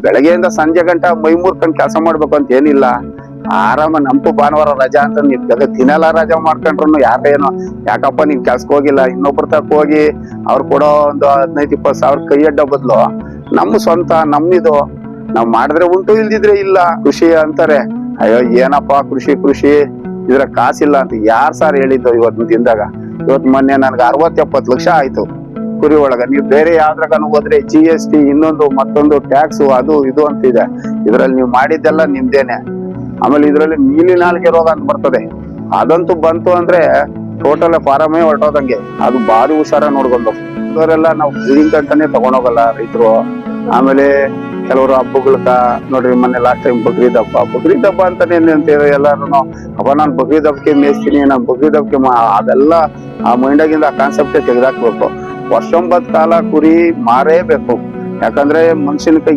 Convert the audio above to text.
ಬೆಳಗ್ಗೆಯಿಂದ ಸಂಜೆ ಗಂಟ ಮೈ ಮೂರ್ಕೊಂಡ್ ಕೆಲಸ ಮಾಡ್ಬೇಕು ಅಂತ ಏನಿಲ್ಲ. ಆರಾಮ ನಮ್ಗೂ ಭಾನುವಾರ ರಜಾ ಅಂತ ನೀವ್ ದಿನೆಲ್ಲ ರಜಾ ಮಾಡ್ಕೊಂಡ್ರು ಯಾರೇನು ಯಾಕಪ್ಪ ನೀವ್ ಕೆಲ್ಸಕ್ಕೆ ಹೋಗಿಲ್ಲ, ಇನ್ನೊಬ್ರ ತಕ್ಕ ಹೋಗಿ ಅವ್ರು ಕೊಡೋ ಒಂದು 15-20 ಸಾವಿರ ಕೈ ಅಡ್ಡ ಬದ್ಲು ನಮ್ಮ ಸ್ವಂತ ನಮ್ಮಿದು ನಾವ್ ಮಾಡಿದ್ರೆ ಉಂಟು ಇಲ್ದಿದ್ರೆ ಇಲ್ಲ. ಕೃಷಿ ಅಂತಾರೆ, ಅಯ್ಯೋ ಏನಪ್ಪಾ ಕೃಷಿ ಇದ್ರ ಕಾಸಿಲ್ಲ ಅಂತ ಯಾರ್ ಸಾರ್ ಹೇಳಿದ್ದು ಇವತ್ತಿನ ದಿನದಾಗ. ಇವತ್ ಮೊನ್ನೆ ನನ್ಗೆ 60-70 ಲಕ್ಷ ಆಯ್ತು ಕುರಿ ಒಳಗ. ನೀವು ಬೇರೆ ಯಾವ್ದ್ರಾಗ ಹೋದ್ರೆ GST ಇನ್ನೊಂದು ಮತ್ತೊಂದು ಟ್ಯಾಕ್ಸ್ ಅದು ಇದು ಅಂತಿದೆ. ಇದ್ರಲ್ಲಿ ನೀವು ಮಾಡಿದ್ದೆಲ್ಲ ನಿಮ್ದೇನೆ. ಆಮೇಲೆ ಇದ್ರಲ್ಲಿ ನೀಲಿ ನಾಲ್ಗೆ ರೋಗ ಅಂತ ಬರ್ತದೆ, ಅದಂತೂ ಬಂತು ಅಂದ್ರೆ ಟೋಟಲ್ ಫಾರಮೇ ಹೊರಟೋದಂಗೆ. ಅದು ಭಾರಿ ಹುಷಾರ ನೋಡ್ಕೊಂಡು ಇವರೆಲ್ಲ ನಾವು ಬ್ರೀಡಿಂಗ್ ಅಂತಾನೆ ತಗೊಂಡೋಗಲ್ಲ ರೈತರು. ಆಮೇಲೆ ಕೆಲವರು ಹಬ್ಬಗಳಕ ನೋಡ್ರಿ, ಮೊನ್ನೆ ಲಾಸ್ಟ್ ಟೈಮ್ ಬಕ್ರೀದ್ ಹಬ್ಬ ಅಂತಾನೆ ಅಂತೇಳಿ ಎಲ್ಲಾರು ಅಪ್ಪ ನಾನ್ ಬಕ್ರೀದ್ ಹಬ್ಬಕ್ಕೆ ಮೇಯಿಸ್ತೀನಿ, ನಾನ್ ಬಕ್ರೀದ್ ಹಬ್ಬಕ್ಕೆ ಅದೆಲ್ಲ ಆ ಮೈಂಡಾಗಿಂದ ಆ ಕಾನ್ಸೆಪ್ಟೇ ತೆಗೆದಾಕ್ಬೇಕು. ವರ್ಷೊಂಬತ್ ಕಾಲ ಕುರಿ ಮಾರೇಬೇಕು. ಯಾಕಂದ್ರೆ ಮನುಷ್ಯನ ಕೈ